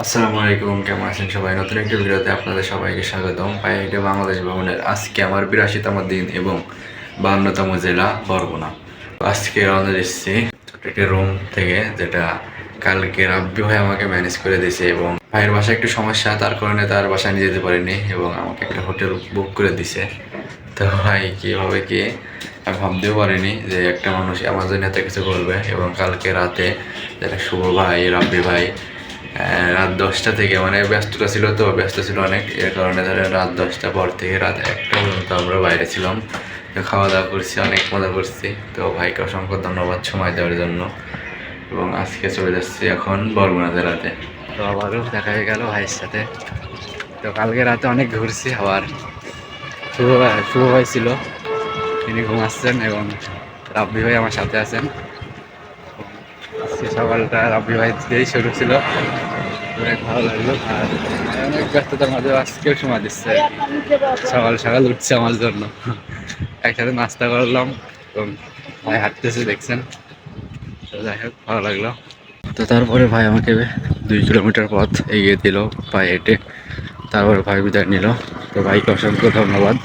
আসসালামু আলাইকুম, কেমন আছেন সবাই? নতুন একটি ভিডিওতে আপনাদের সবাইকে স্বাগতম। পাইহেঁটে বাংলাদেশ ভ্রমণের আজকে আমার ৮২তম দিন এবং ৫২তম জেলা বরগুনা। আজকে রওনা দিচ্ছি ছোট একটি রুম থেকে, যেটা কালকে রাব্বি ভাই আমাকে ম্যানেজ করে দিয়েছে। এবং ভাইয়ের বাসায় একটু সমস্যা, তার কারণে তার বাসায় নিয়ে যেতে পারিনি এবং আমাকে একটা হোটেল বুক করে দিছে। তো ভাই কীভাবে কি আমি ভাবতেও পারিনি যে একটা মানুষ আমার জন্য এত কিছু করবে। এবং কালকে রাতে যেটা শুভ ভাই, রাব্বি ভাই রাত ১০টা থেকে, মানে ব্যস্ততা ছিল, তো ব্যস্ত ছিল অনেক, এর কারণে ধরে রাত ১০টা পর থেকে রাত ১টা পর্যন্ত আমরা বাইরে ছিলাম। তো খাওয়া দাওয়া করছি, অনেক মজা করছি। তো ভাইকে অসংখ্য ধন্যবাদ সময় দেওয়ার জন্য। এবং আজকে চলে যাচ্ছি এখন বরগুনা জেলাতে। তো আবারও দেখা হয়ে গেল ভাইয়ের সাথে। তো কালকে রাতে অনেক ঘুরছি। আবার শুভ ভাই ছিল, তিনি ঘুমাচ্ছেন এবং রাব্বি ভাই আমার সাথে আছেন। আজকে সকালটা রাব্বি ভাই দিয়েই শুরু ছিল, অনেক ভালো লাগলো। আর অনেক ব্যস্ততার মাঝে আজকেও সময় দিচ্ছে, সকাল সকাল উঠছে আমার জন্য। একসাথে নাস্তা করলাম এবং ভাই হাঁটতেছে, দেখছেন। তো যাই হোক, ভালো লাগলো। তো তারপরে ভাই আমাকে ২ কিলোমিটার পথ এগিয়ে দিল পায়ে হেঁটে। তারপরে ভাই বিদায় নিল। তো ভাইকে অসংখ্য ধন্যবাদ।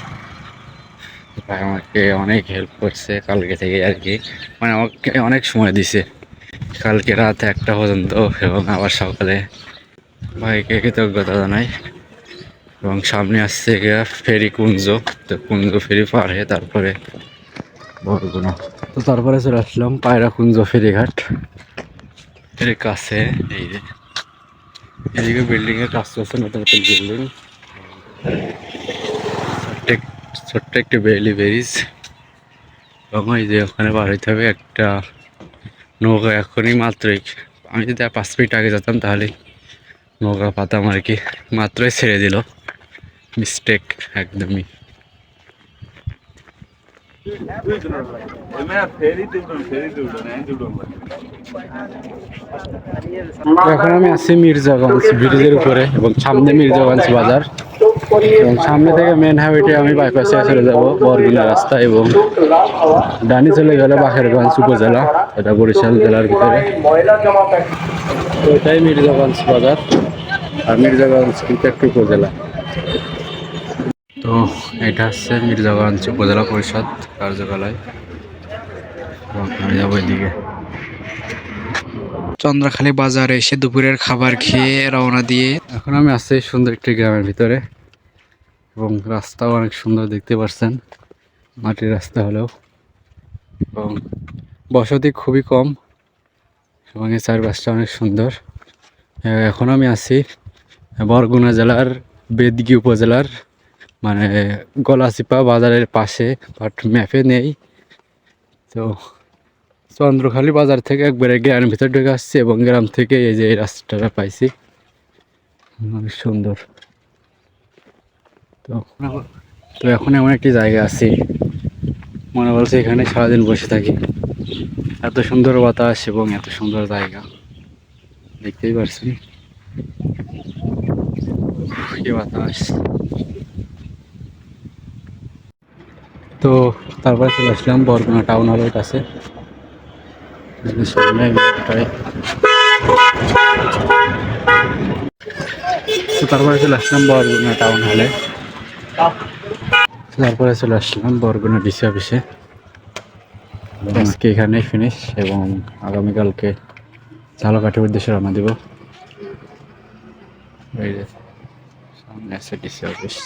ভাই আমাকে অনেক হেল্প করছে কালকে থেকে আর কি, মানে আমাকে অনেক সময় দিছে কালকে রাত ১টা পর্যন্ত। এবং আবার সকালে ভাইকে কৃতজ্ঞতা জানাই। এবং সামনে আসছে ফেরি কুঞ্জ। তো কুঞ্জ ফেরি পার হয়ে তারপরে বরগুনা। তো তারপরে চলে আসলাম পায়রা কুঞ্জ ফেরিঘাট এর কাছে। এই যে এদিকে বিল্ডিং এর কাজ চলছে, নতুন নতুন বিল্ডিং। ছোট্ট একটি বেইলি ব্রিজ। এবং এই যে ওখানে পার হইতে হবে একটা নৌকা। এখনই মাত্রই, আমি যদি ৫ মিনিট আগে যেতাম তাহলে নৌকা পাতাম আর কি। মাত্রই ছেড়ে দিল, মিস্টেক একদমই। এখন আমি আছি মির্জাগঞ্জ ব্রিজের উপরে এবং সামনে মির্জাগঞ্জ বাজার। এবং সামনে থেকে মেন হাইওয়েতে আমি বাইপাসে চলে যাব বরগুনা রাস্তা। এবং ডানি চলে গেলে বাকেরগঞ্জ উপজেলা, এটা বরিশাল জেলার ভিতরে। এটাই মির্জাগঞ্জ বাজার, আর মির্জাগঞ্জ কিন্তু একটি উপজেলা। তো এটা হচ্ছে মির্জাগঞ্জ উপজেলা পরিষদ কার্যালয়। আমি যাবো এদিকে। চন্দ্রখালী বাজারে এসে দুপুরের খাবার খেয়ে রওনা দিয়ে এখন আমি আছি সুন্দর একটি গ্রামের ভিতরে। এবং রাস্তাও অনেক সুন্দর, দেখতে পাচ্ছেন, মাটির রাস্তা হলেও। এবং বসতি খুবই কম এবং এই চারপাশটা অনেক সুন্দর। এখন আমি আছি বরগুনা জেলার বেদগি উপজেলার, মানে গলাচিপা বাজারের পাশে, বাট ম্যাপে নেই। তো চন্দ্রখালী বাজার থেকে একবারে গ্রামের ভিতর ঢুকে আসছি এবং গ্রাম থেকে এই যে এই রাস্তাটা পাইছি, অনেক সুন্দর। তো এখন এমন একটি জায়গা আছি, মনে বলছে এখানে সারাদিন বসে থাকি। এত সুন্দর বাতাস এবং এত সুন্দর জায়গা, দেখতেই পারছেন কি বাতাস। তো তারপরে চলে আসলাম বরগুনা টাউন হলের কাছে। তো তারপরে চলে আসলাম বরগুনা টাউন হলে। তারপরে চলে আসলাম বরগুনা ডিসি অফিসে। আজকে এখানেই ফিনিশ এবং আগামীকালকে ঝালকাঠির উদ্দেশ্যে রওনা দিব। এই যে সামনে আছে ডিসি অফিস।